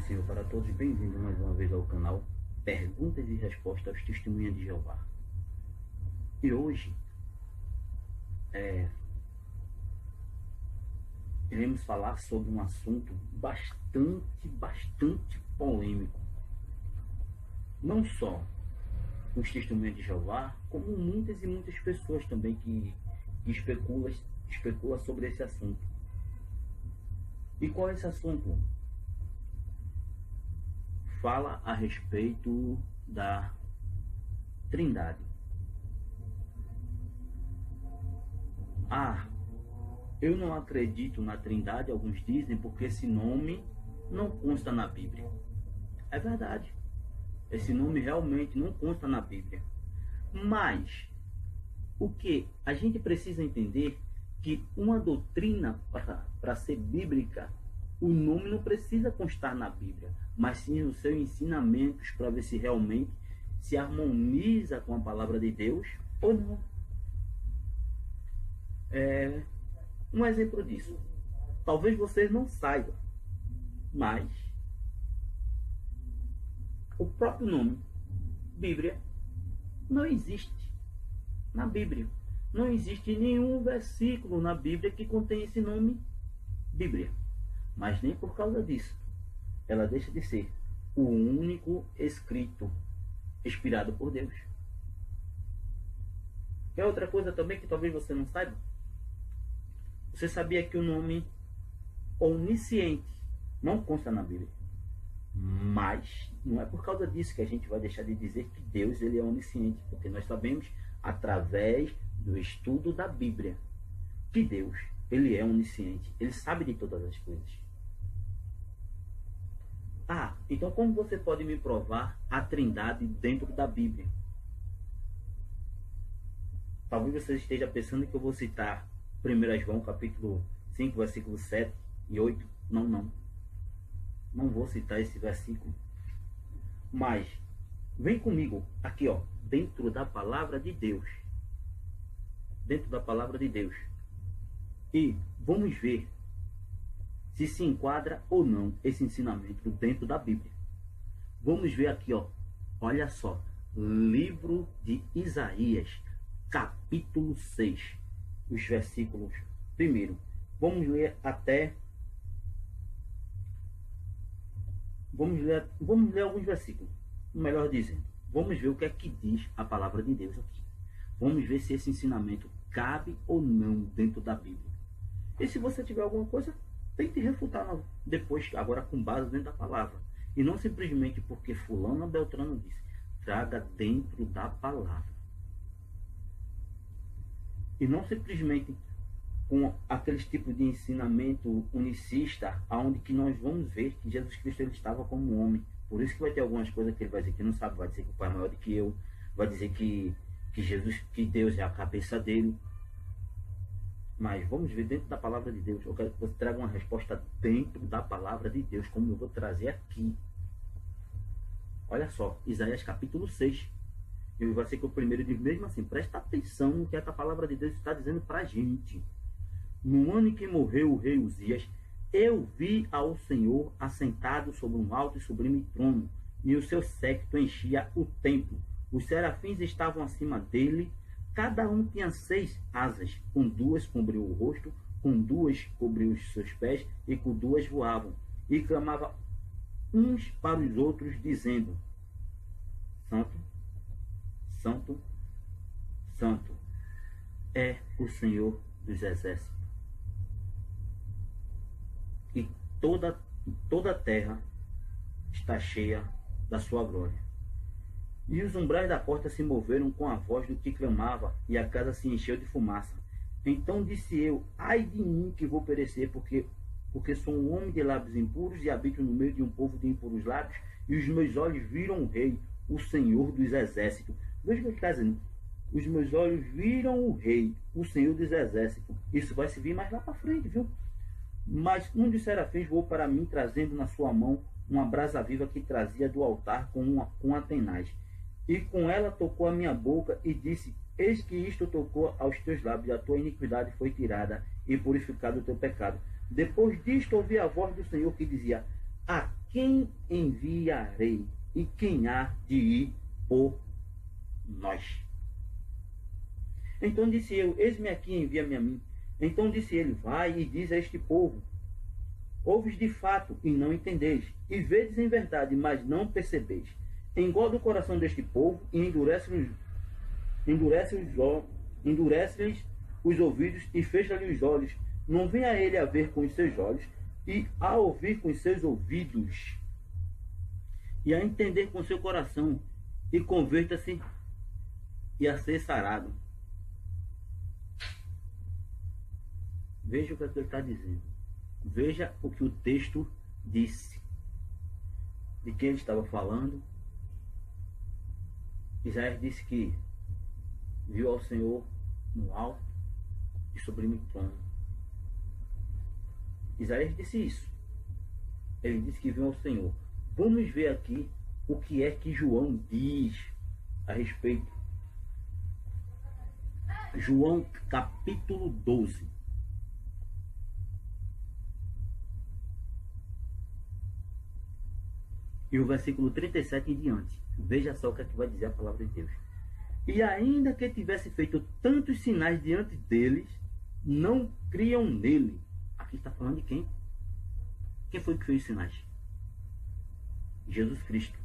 Senhor para todos, bem-vindos mais uma vez ao canal Perguntas e Respostas aos Testemunhas de Jeová. E hoje iremos falar sobre um assunto bastante polêmico. Não só os Testemunhas de Jeová, como muitas pessoas também que especulam sobre esse assunto. E qual é esse assunto? Fala a respeito da Trindade. Eu não acredito na Trindade, alguns dizem, porque esse nome não consta na Bíblia. É verdade. Esse nome realmente não consta na Bíblia. Mas o que a gente precisa entender que uma doutrina, para ser bíblica, o nome não precisa constar na Bíblia, mas sim nos seus ensinamentos, para ver se realmente se harmoniza com a palavra de Deus ou não. Um exemplo disso, talvez vocês não saibam, mas o próprio nome Bíblia não existe na Bíblia. Não existe nenhum versículo na Bíblia que contém esse nome Bíblia. Mas nem por causa disso ela deixa de ser o único escrito inspirado por Deus. Quer outra coisa também que talvez você não saiba? Você sabia que o nome onisciente não consta na Bíblia? Mas não é por causa disso que a gente vai deixar de dizer que Deus ele é onisciente, porque nós sabemos através do estudo da Bíblia que Deus ele é onisciente, ele sabe de todas as coisas. Então como você pode me provar a Trindade dentro da Bíblia? Talvez você esteja pensando que eu vou citar 1 João capítulo 5, versículos 7 e 8. Não vou citar esse versículo. Mas vem comigo aqui, dentro da palavra de Deus. Dentro da palavra de Deus. E vamos ver se se enquadra ou não esse ensinamento dentro da Bíblia. Vamos ver aqui, olha só, livro de Isaías, capítulo 6, os versículos. Primeiro, vamos ler alguns versículos, melhor dizendo, vamos ver o que é que diz a palavra de Deus aqui. Vamos ver se esse ensinamento cabe ou não dentro da Bíblia. E se você tiver alguma coisa, tente refutar depois, agora com base dentro da palavra. E não simplesmente porque fulano ou beltrano disse. Traga dentro da palavra. E não simplesmente com aqueles tipos de ensinamento unicista, onde que nós vamos ver que Jesus Cristo ele estava como homem. Por isso que vai ter algumas coisas que ele vai dizer que não sabe, vai dizer que o Pai é maior do que eu, vai dizer que Deus é a cabeça dele. Mas vamos ver dentro da palavra de Deus. Eu quero que você traga uma resposta dentro da palavra de Deus, como eu vou trazer aqui. Olha só, Isaías capítulo 6. E o versículo primeiro diz mesmo assim, presta atenção no que a palavra de Deus está dizendo para a gente. No ano em que morreu o rei Uzias, eu vi ao Senhor assentado sobre um alto e sublime trono, e o seu séquito enchia o templo. Os serafins estavam acima dele, cada um tinha 6 asas, com 2 cobriu o rosto, com 2 cobriu os seus pés, e com 2 voavam, e clamavam uns para os outros, dizendo, Santo, Santo, Santo é o Senhor dos exércitos. E toda a terra está cheia da sua glória. E os umbrais da porta se moveram com a voz do que clamava, e a casa se encheu de fumaça. Então disse eu, ai de mim que vou perecer, porque sou um homem de lábios impuros e habito no meio de um povo de impuros lábios, e os meus olhos viram o rei, o Senhor dos exércitos. Veja o que ele está dizendo. Os meus olhos viram o rei, o Senhor dos exércitos. Isso vai se vir mais lá para frente, viu? Mas um dos serafins voou para mim, trazendo na sua mão uma brasa viva que trazia do altar com Atenaz. E com ela tocou a minha boca e disse, eis que isto tocou aos teus lábios, a tua iniquidade foi tirada e purificado o teu pecado. Depois disto ouvi a voz do Senhor que dizia, a quem enviarei? E quem há de ir por nós? Então disse eu, eis-me aqui, envia-me a mim. Então disse ele, vai e diz a este povo, ouves de fato e não entendeis, e vedes em verdade, mas não percebeis. Engorda o coração deste povo e endurece-lhes os ouvidos e fecha-lhe os olhos. Não venha ele a ver com os seus olhos e a ouvir com os seus ouvidos e a entender com seu coração e converta-se e a ser sarado. Veja o que ele está dizendo. Veja o que o texto disse. De quem ele estava falando. Isaías disse que viu ao Senhor no alto e sublime trono. Isaías disse isso. Ele disse que viu ao Senhor. Vamos ver aqui o que é que João diz a respeito. João capítulo 12. E o versículo 37 em diante. Veja só o que é que vai dizer a palavra de Deus. E ainda que tivesse feito tantos sinais diante deles, não criam nele. Aqui está falando de quem? Quem foi que fez os sinais? Jesus Cristo.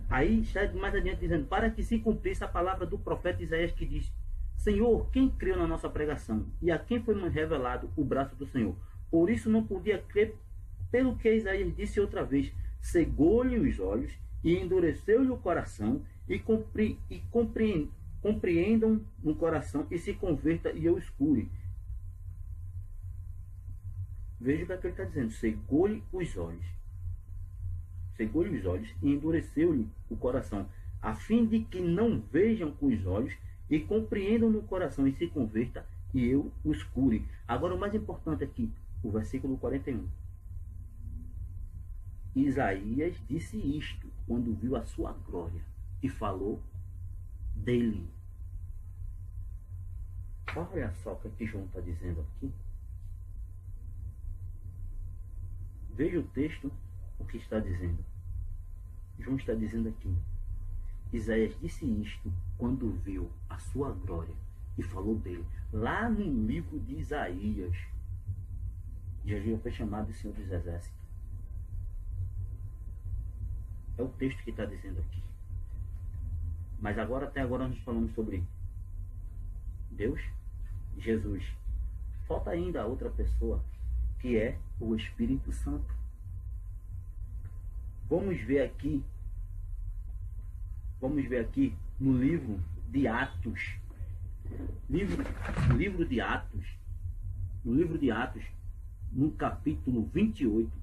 Aí está mais adiante dizendo, para que se cumprisse a palavra do profeta Isaías que diz, Senhor, quem creu na nossa pregação? E a quem foi revelado o braço do Senhor? Por isso não podia crer pelo que Isaías disse outra vez, cegou-lhe os olhos e endureceu-lhe o coração e compreendam no coração e se converta e eu escure. Veja o que ele está dizendo, cegou-lhe os olhos. Cegou-lhe os olhos e endureceu-lhe o coração, a fim de que não vejam com os olhos e compreendam no coração e se converta e eu os cure. Agora o mais importante aqui, o versículo 41. Isaías disse isto quando viu a sua glória e falou dele. Olha só o que João está dizendo aqui. Veja o texto, o que está dizendo. João está dizendo aqui. Isaías disse isto quando viu a sua glória e falou dele. Lá no livro de Isaías, Jesus foi chamado de Senhor dos Exércitos. É o texto que está dizendo aqui. Mas agora, até agora, nós falamos sobre Deus, Jesus. Falta ainda a outra pessoa, que é o Espírito Santo. Vamos ver aqui no livro de Atos. Livro de Atos. No livro de Atos, no capítulo 28.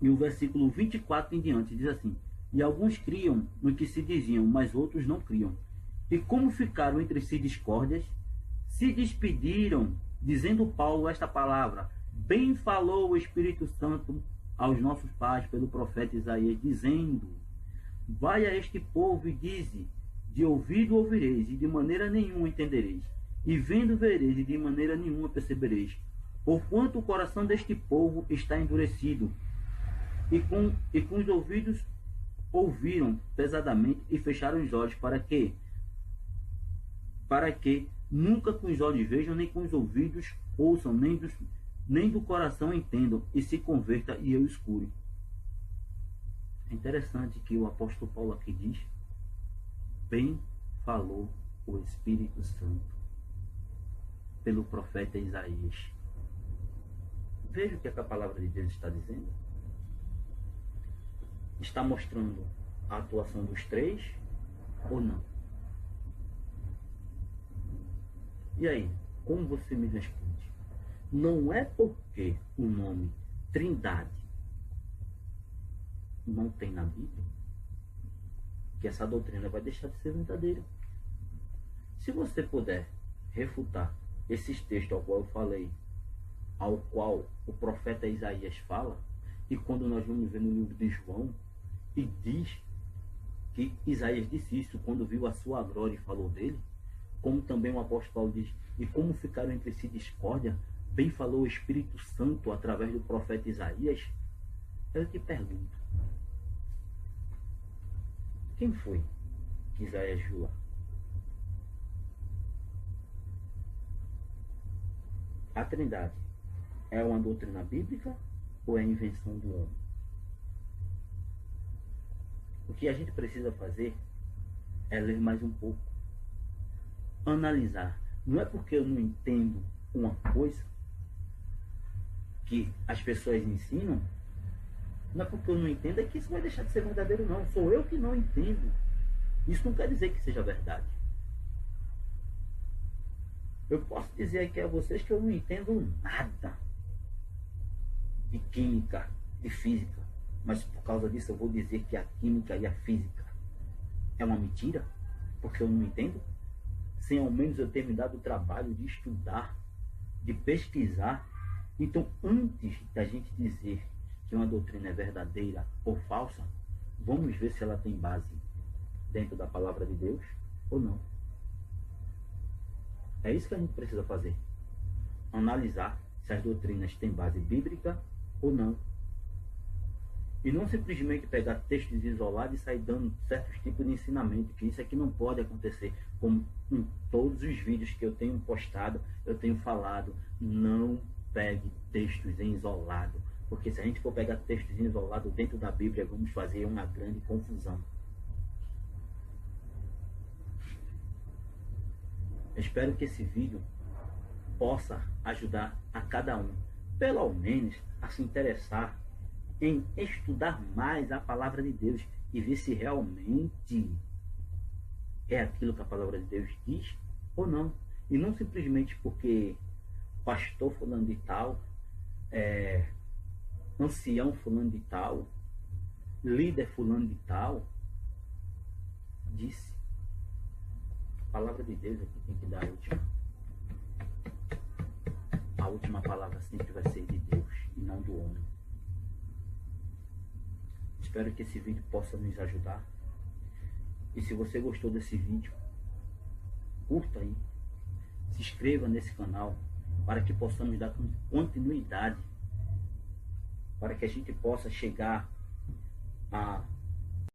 E o versículo 24 em diante diz assim: E alguns criam no que se diziam, mas outros não criam. E como ficaram entre si discórdias, se despediram, dizendo Paulo esta palavra: Bem falou o Espírito Santo aos nossos pais pelo profeta Isaías, dizendo: Vai a este povo e dize: De ouvido ouvireis, e de maneira nenhuma entendereis, e vendo vereis, e de maneira nenhuma percebereis. Porquanto o coração deste povo está endurecido, e com os ouvidos ouviram pesadamente e fecharam os olhos, para que nunca com os olhos vejam, nem com os ouvidos ouçam, nem do coração entendam, e se converta e eu escure. É interessante que o apóstolo Paulo aqui diz: bem falou o Espírito Santo pelo profeta Isaías. Veja o que a palavra de Deus está dizendo. Está mostrando a atuação dos três ou não? E aí, como você me responde? Não é porque o nome Trindade não tem na Bíblia que essa doutrina vai deixar de ser verdadeira. Se você puder refutar esses textos ao qual eu falei, ao qual o profeta Isaías fala, e quando nós vamos ver no livro de João, e diz que Isaías disse isso quando viu a sua glória e falou dele, como também o apóstolo Paulo diz, e como ficaram entre si discórdia, bem falou o Espírito Santo através do profeta Isaías. Eu te pergunto, quem foi que Isaías viu lá? A Trindade é uma doutrina bíblica ou é invenção do homem? O que a gente precisa fazer é ler mais um pouco, analisar. Não é porque eu não entendo uma coisa que as pessoas ensinam, não é porque eu não entendo é que isso vai deixar de ser verdadeiro, não. Sou eu que não entendo. Isso não quer dizer que seja verdade. Eu posso dizer aqui a vocês que eu não entendo nada de química, de física, mas por causa disso eu vou dizer que a química e a física é uma mentira, porque eu não entendo, sem ao menos eu ter me dado o trabalho de estudar, de pesquisar. Então, antes da gente dizer que uma doutrina é verdadeira ou falsa, vamos ver se ela tem base dentro da palavra de Deus ou não. É isso que a gente precisa fazer. Analisar se as doutrinas têm base bíblica ou não. E não simplesmente pegar textos isolados e sair dando certos tipos de ensinamento, que isso aqui não pode acontecer. Como em todos os vídeos que eu tenho postado, eu tenho falado, não pegue textos em isolado. Porque se a gente for pegar textos em isolado dentro da Bíblia, vamos fazer uma grande confusão. Eu espero que esse vídeo possa ajudar a cada um, pelo menos, a se interessar em estudar mais a palavra de Deus e ver se realmente é aquilo que a palavra de Deus diz ou não. E não simplesmente porque pastor fulano de tal, ancião fulano de tal, líder fulano de tal disse. A palavra de Deus aqui tem que dar a última. A última palavra sempre vai ser de Deus e não do homem. Espero que esse vídeo possa nos ajudar. E se você gostou desse vídeo, curta aí, se inscreva nesse canal para que possamos dar continuidade, para que a gente possa chegar a